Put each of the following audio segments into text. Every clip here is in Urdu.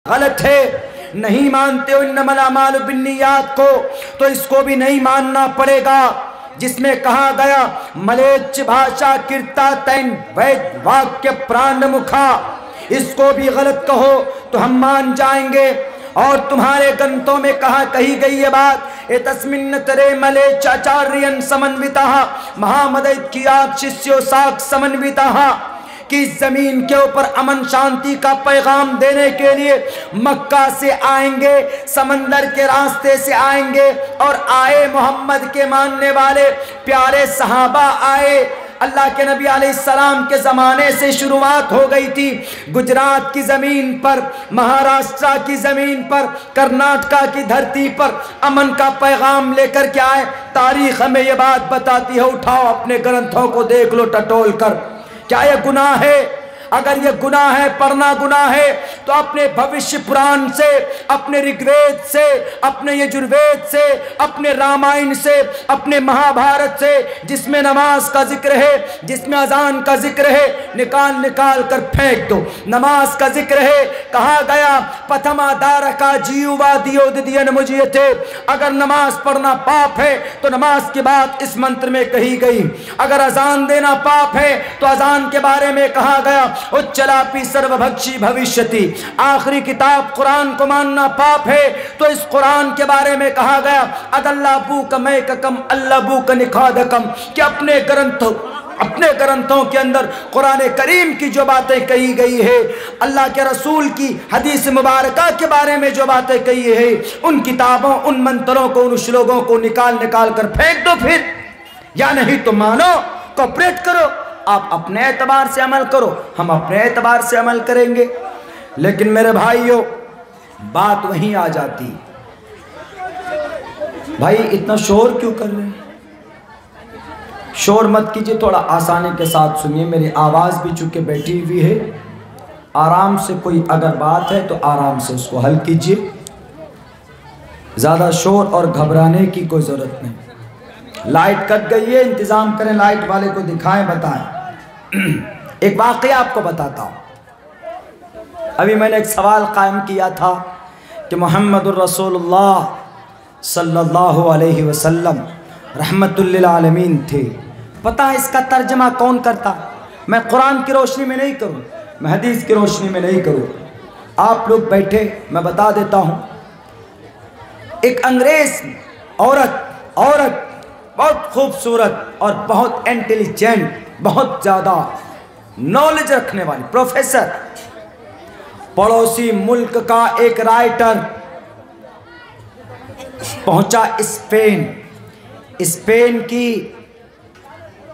غلط ہے، نہیں مانتے ہو انما الاعمال بالنیات کو، تو اس کو بھی نہیں ماننا پڑے گا جس میں کہا گیا ملیچ بھاشا کرتا تین وید واکیہ پران مکھا، اس کو بھی غلط کہو تو ہم مان جائیں گے۔ اور تمہارے گرنتھوں میں کہی گئی یہ بات تسمن ترے ملے چاچارین سمنوتہ مہامدیت کیات ششیو ساک سمنوتہ، کہ زمین کے اوپر امن شانتی کا پیغام دینے کے لیے مکہ سے آئیں گے، سمندر کے راستے سے آئیں گے، اور آئے محمد کے ماننے والے پیارے صحابہ آئے۔ اللہ کے نبی علیہ السلام کے زمانے سے شروعات ہو گئی تھی، گجرات کی زمین پر، مہاراشٹرا کی زمین پر، کرناٹکا کی دھرتی پر امن کا پیغام لے کر کے آئے۔ تاریخ ہمیں یہ بات بتاتی ہے، اٹھاؤ اپنے گرنتھوں کو دیکھ لو ٹٹول کر، کیا یہ گناہ ہے؟ اگر یہ گناہ ہے، پڑھنا گناہ ہے، تو اپنے بھوشیہ پران سے، اپنے رگوید سے، اپنے یجروید سے، اپنے رامائن سے، اپنے مہابھارت سے، جس میں نماز کا ذکر ہے، جس میں اذان کا ذکر ہے، نکال کر پھینک دو۔ نماز کا ذکر ہے، کہا گیا پتھما دارکا جیوا دیو ددین مجیتے، اگر نماز پڑھنا پاپ ہے تو نماز کی بات اس منتر میں کہی گئی، اگر اذان دینا پاپ ہے تو اذان کے بارے میں کہا گیا اچلاپی سرو بھکشی بھوشیتی، آخری کتاب قرآن کو ماننا پاپ ہے تو اس قرآن کے بارے میں کہا گیا ادلہ بو کا میں کم اللہ بو کا نکھادکم، کہ اپنے گرنتھوں کے اندر قرآن کریم کی جو باتیں کہی گئی ہے، اللہ کے رسول کی حدیث مبارکہ کے بارے میں جو باتیں کہی ہے، ان کتابوں، ان منتروں کو، ان شلوگوں کو نکال کر پھینک دو پھر، یا نہیں تو مانو، کوپریٹ کرو، آپ اپنے اعتبار سے عمل کرو، ہم اپنے اعتبار سے عمل کریں گے۔ لیکن میرے بھائیوں، بات وہیں آ جاتی، بھائی اتنا شور کیوں کر رہے ہیں؟ شور مت کیجئے، تھوڑا آسانی کے ساتھ سنیے، میری آواز بھی چونکہ بیٹھی ہوئی ہے، آرام سے کوئی اگر بات ہے تو آرام سے اس کو حل کیجئے، زیادہ شور اور گھبرانے کی کوئی ضرورت نہیں۔ لائٹ کٹ گئی ہے، انتظام کریں، لائٹ والے کو دکھائیں، بتائیں۔ ایک واقعہ آپ کو بتاتا ہوں۔ ابھی میں نے ایک سوال قائم کیا تھا کہ محمد الرسول اللہ صلی اللہ علیہ وسلم رحمت للعالمین تھے، پتہ ہے اس کا ترجمہ کون کرتا؟ میں قرآن کی روشنی میں نہیں کروں، میں حدیث کی روشنی میں نہیں کروں، آپ لوگ بیٹھے، میں بتا دیتا ہوں۔ ایک انگریز عورت بہت خوبصورت اور بہت انٹیلیجنٹ، بہت زیادہ نالج رکھنے والی پروفیسر، پڑوسی ملک کا ایک رائٹر، پہنچا اسپین کی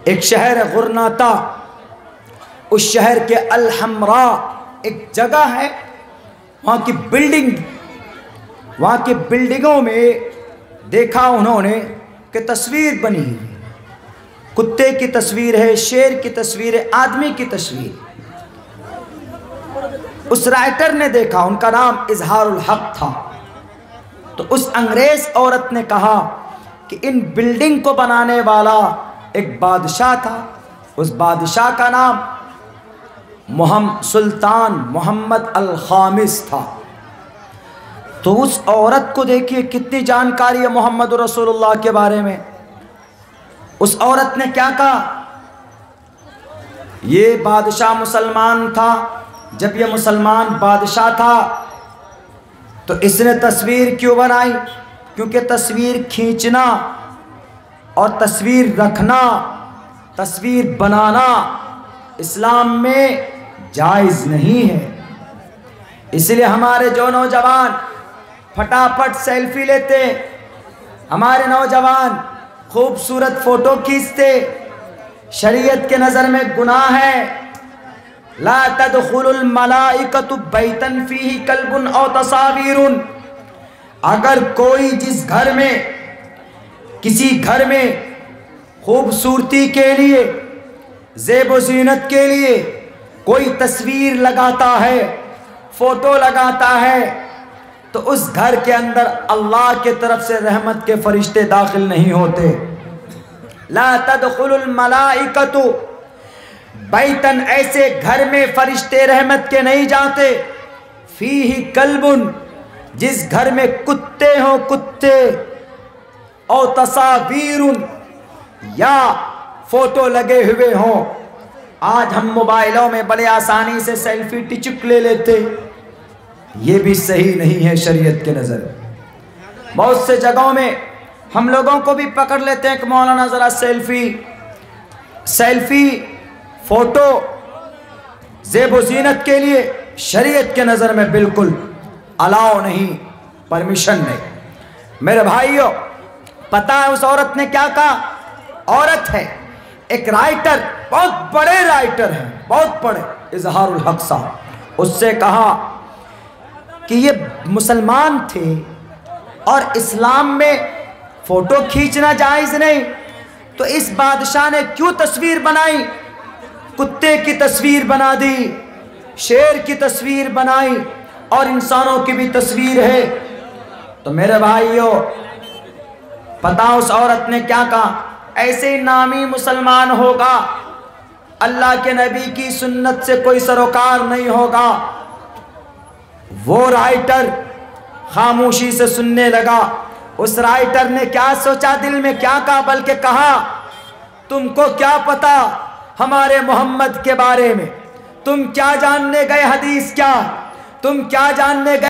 ایک شہر غرناطہ، اس شہر کے الحمراء ایک جگہ ہے، وہاں کی بلڈنگوں میں دیکھا انہوں نے کہ تصویر بنی ہوئی، کتے کی تصویر ہے، شیر کی تصویر ہے، آدمی کی تصویر۔ اس رائٹر نے دیکھا، ان کا نام اظہار الحق تھا، تو اس انگریز عورت نے کہا کہ ان بلڈنگ کو بنانے والا ایک بادشاہ تھا، اس بادشاہ کا نام سلطان محمد الخامس تھا۔ تو اس عورت کو دیکھیے کتنی جانکاری ہے محمد رسول اللہ کے بارے میں۔ اس عورت نے کیا کہا؟ یہ بادشاہ مسلمان تھا، جب یہ مسلمان بادشاہ تھا تو اس نے تصویر کیوں بنائی؟ کیونکہ تصویر کھینچنا اور تصویر رکھنا، تصویر بنانا اسلام میں جائز نہیں ہے۔ اس لیے ہمارے جو نوجوان پھٹافٹ سیلفی لیتے، ہمارے نوجوان خوبصورت فوٹو کھینچتے، شریعت کے نظر میں گناہ ہے۔ لا تدخل الملائکۃ بیتا فیہ کلب او تصاویر، اگر کوئی جس گھر میں، کسی گھر میں خوبصورتی کے لیے، زیب و زینت کے لیے کوئی تصویر لگاتا ہے، فوٹو لگاتا ہے، تو اس گھر کے اندر اللہ کے طرف سے رحمت کے فرشتے داخل نہیں ہوتے۔ لا تدخل الملائکۃ بیتن، ایسے گھر میں فرشتے رحمت کے نہیں جاتے، فیہ کلب، جس گھر میں کتے ہوں کتے، او تصاویر، یا فوٹو لگے ہوئے ہوں۔ آج ہم موبائلوں میں بڑے آسانی سے سیلفی ٹچک لے لیتے، یہ بھی صحیح نہیں ہے شریعت کے نظر۔ بہت سے جگہوں میں ہم لوگوں کو بھی پکڑ لیتے ہیں کہ مولانا ذرا سیلفی فوٹو زیب و زینت کے لیے، شریعت کے نظر میں بالکل الاؤ نہیں، پرمیشن نہیں۔ میرے بھائیوں، پتہ ہے اس عورت نے کیا کہا؟ عورت ہے، ایک رائٹر، بہت بڑے رائٹر ہیں، بہت بڑے، اظہار الحق صاحب، اس سے کہا کہ یہ مسلمان تھے اور اسلام میں فوٹو کھینچنا جائز نہیں، تو اس بادشاہ نے کیوں تصویر بنائی؟ کتے کی تصویر بنا دی، شیر کی تصویر بنائی، اور انسانوں کی بھی تصویر ہے۔ تو میرے بھائیوں، پتہ اس عورت نے کیا کہا؟ ایسے ہی نامی مسلمان ہوگا، اللہ کے نبی کی سنت سے کوئی سروکار نہیں ہوگا۔ وہ رائٹر خاموشی سے سننے لگا۔ اس رائٹر نے کیا سوچا، دل میں کیا کہا، بلکہ کہا تم کو کیا پتا ہمارے محمد کے بارے میں؟ تم کیا جاننے گئے حدیث کیا؟ تم کیا جاننے گئے